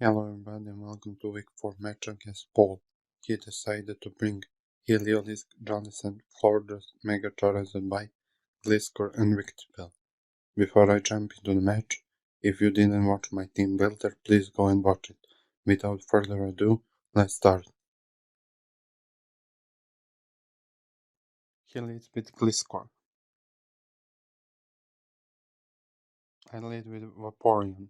Hello everybody and welcome to week 4 match against Paul. He decided to bring Heliolisk, Jonathan, Florders, Mega Charizard by Gliscor and Fbl. Before I jump into the match, if you didn't watch my team builder, please go and watch it. Without further ado, let's start. He leads with Gliscor. I lead with Vaporeon.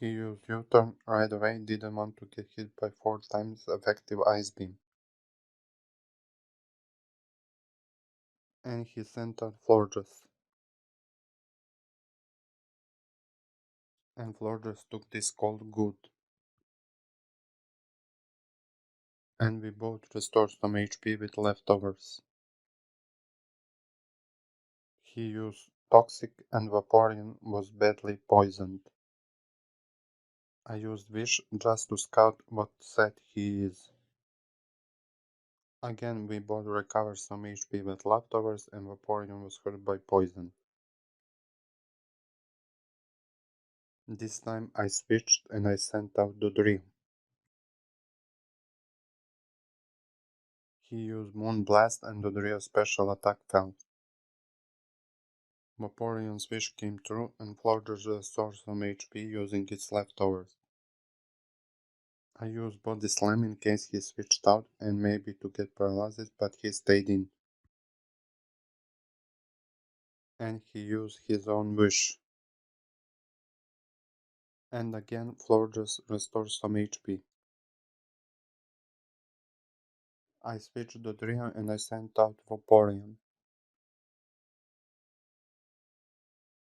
He used U-turn right away, didn't want to get hit by 4 times effective Ice Beam. And he sent out Florges. And Florges took this cold good. And we both restored some HP with leftovers. He used Toxic and Vaporeon was badly poisoned. I used Wish just to scout what set he is. Again we both recovered some HP with leftovers and Vaporeon was hurt by poison. This time I switched and I sent out Dodrio. He used Moonblast and Dodrio's special attack fell. Vaporeon's wish came true and Florges restored some HP using its leftovers. I used Body Slam in case he switched out and maybe to get paralysis, but he stayed in. And he used his own wish. And again Florges restored some HP. I switched the Dodrio and I sent out Vaporeon.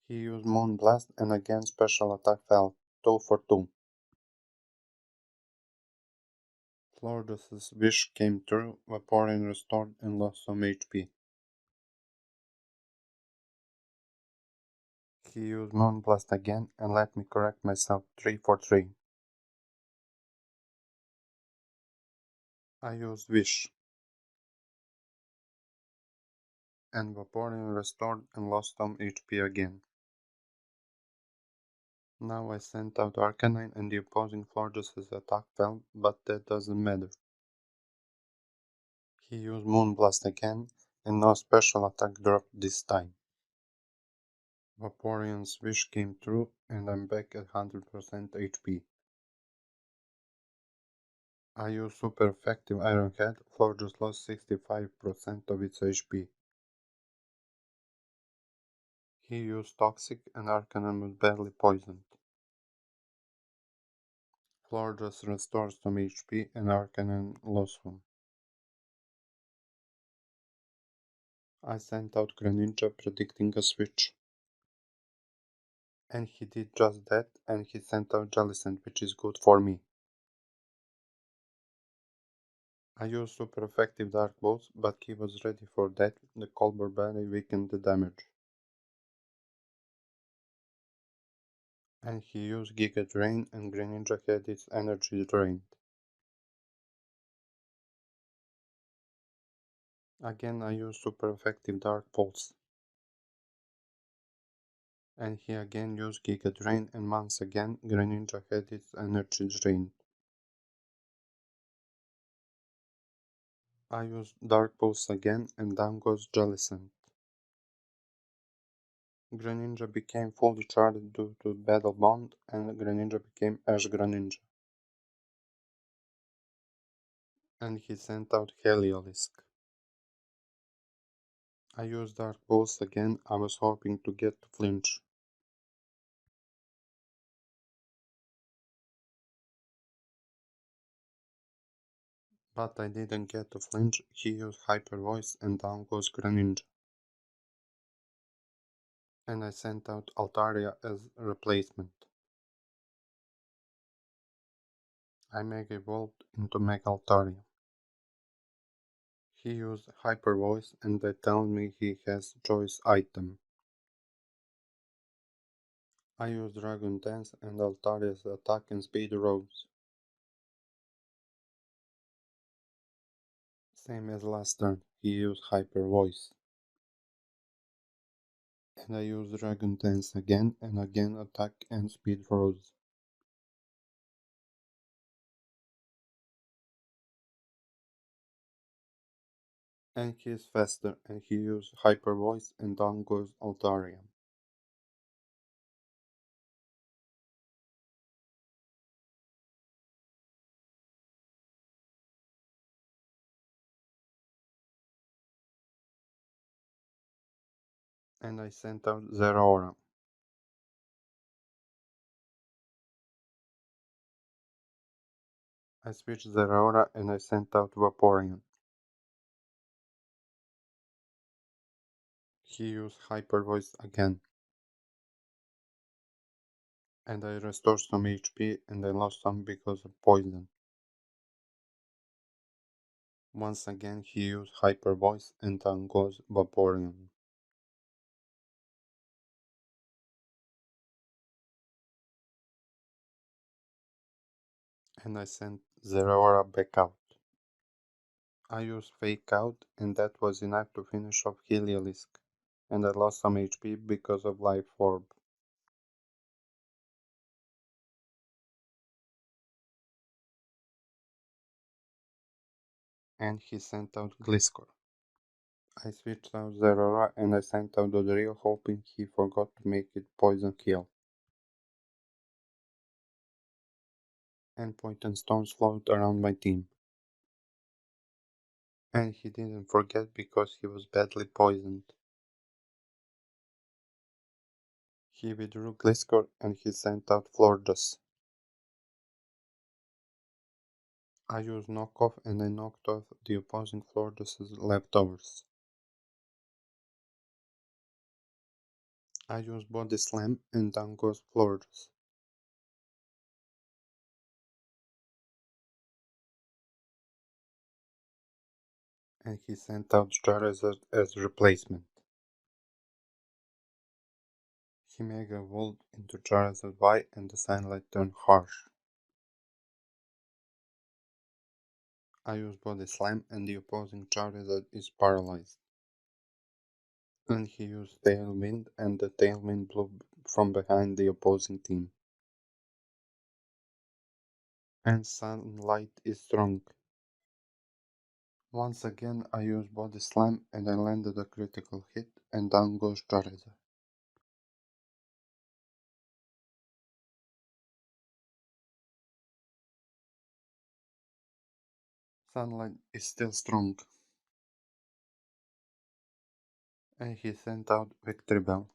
He used Moonblast and again special attack fell, 2 for 2. Florges' wish came true, Vaporeon restored and lost some HP. He used Moonblast again and let me correct myself, 3 for 3. I used Wish. And Vaporeon restored and lost some HP again. Now I sent out Arcanine and the opposing Florges' attack fell, but that doesn't matter. He used Moonblast again, and no special attack dropped this time. Vaporeon's wish came true, and I'm back at 100% HP. I used super effective Iron Head, Florges lost 65% of its HP. He used Toxic and Arcanine was badly poisoned. Florges restores some HP and Arcanine lost one. I sent out Greninja predicting a switch. And he did just that, and he sent out Jellicent, which is good for me. I used super effective Dark Bolts, but he was ready for that, the Colbur Berry weakened the damage. And he used Giga Drain and Greninja had its energy drained. Again I used super effective Dark Pulse. And he again used Giga Drain and once again Greninja had its energy drained. I used Dark Pulse again and down goes Jellicent. Greninja became fully charged due to Battle Bond and Greninja became Ash Greninja. And he sent out Heliolisk. I used Dark Pulse again, I was hoping to get to flinch. But I didn't get to flinch, he used Hyper Voice and down goes Greninja. And I sent out Altaria as a replacement. I Mega evolved into Mega Altaria. He used Hyper Voice and they tell me he has choice item. I used Dragon Dance and Altaria's attack and speed rose. Same as last turn, he used Hyper Voice. And I used Dragon Dance again and again attack and speed rose. And he is faster, and he uses Hyper Voice, and down goes Altarian. And I sent out Zeraora. I switched Zeraora and I sent out Vaporeon. He used Hyper Voice again. And I restored some HP and I lost some because of poison. Once again he used Hyper Voice and down goes Vaporeon. And I sent Zeraora back out. I used Fake Out and that was enough to finish off Heliolisk. And I lost some HP because of Life Orb. And he sent out Gliscor. I switched out Zeraora and I sent out Dodrio hoping he forgot to make it Poison Kill. And Poison Stones float around my team. And he didn't forget because he was badly poisoned. He withdrew Gliscor and he sent out Florges. I used Knockoff and I knocked off the opposing Florges' leftovers. I used Body Slam and down goes Florges. And he sent out Charizard as replacement. He Mega evolved into Charizard Y and the Sunlight turned harsh. I use Body Slam and the opposing Charizard is paralyzed. And he used Tailwind and the Tailwind blew from behind the opposing team. And Sunlight is strong. Once again I use Body Slam and I landed a critical hit and down goes Charizard. Sunlight is still strong. And he sent out Victory Bell.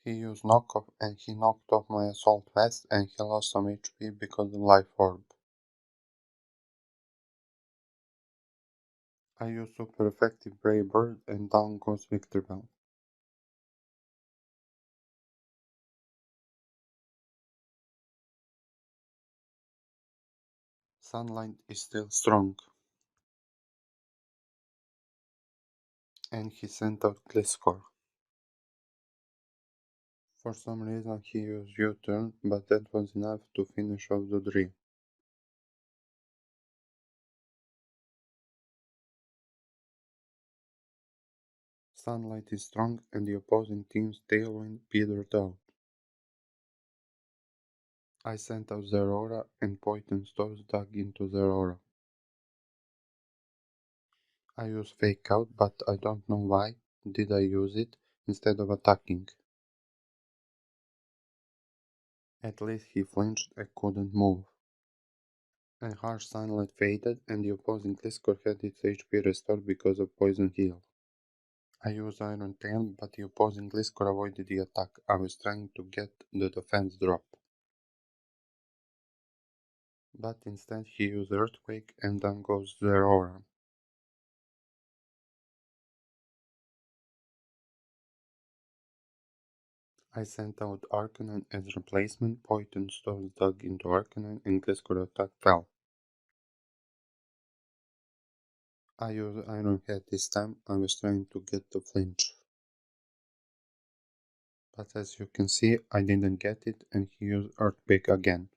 He used Knockoff and he knocked off my Assault Vest and he lost some HP because of Life Orb. I use Super Effective Brave Bird and down goes Victory Bell. Sunlight is still strong. And he sent out Gliscor. For some reason he used U-turn, but that was enough to finish off the dream. Sunlight is strong and the opposing team's Tailwind petered out. I sent out Zeraora and Poison Stones dug into Zeraora. I use Fake Out, but I don't know why did I use it instead of attacking. At least he flinched and couldn't move. And Harsh Sunlight faded and the opposing Gliscor had its HP restored because of Poison Heal. I used Iron Tail, but the opposing Gliscor avoided the attack. I was trying to get the defense drop. But instead he used Earthquake and then goes Zeraora. I sent out Arcanine as replacement, Poison Stones dug into Arcanine and Gliscor attack fell. I used Iron Head this time, I was trying to get the flinch. But as you can see, I didn't get it and he used Earthquake again.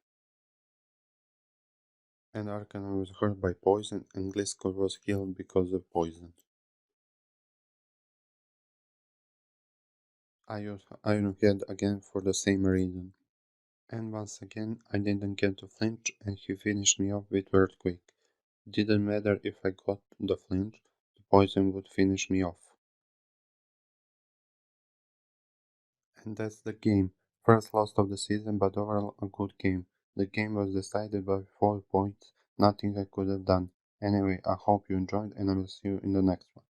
And Arcanine was hurt by poison and Gliscor was healed because of poison. I used Iron Head again for the same reason. And once again I didn't get the flinch and he finished me off with Earthquake. Didn't matter if I got the flinch, the poison would finish me off. And that's the game. First loss of the season, but overall a good game. The game was decided by 4 points, nothing I could have done. Anyway, I hope you enjoyed and I will see you in the next one.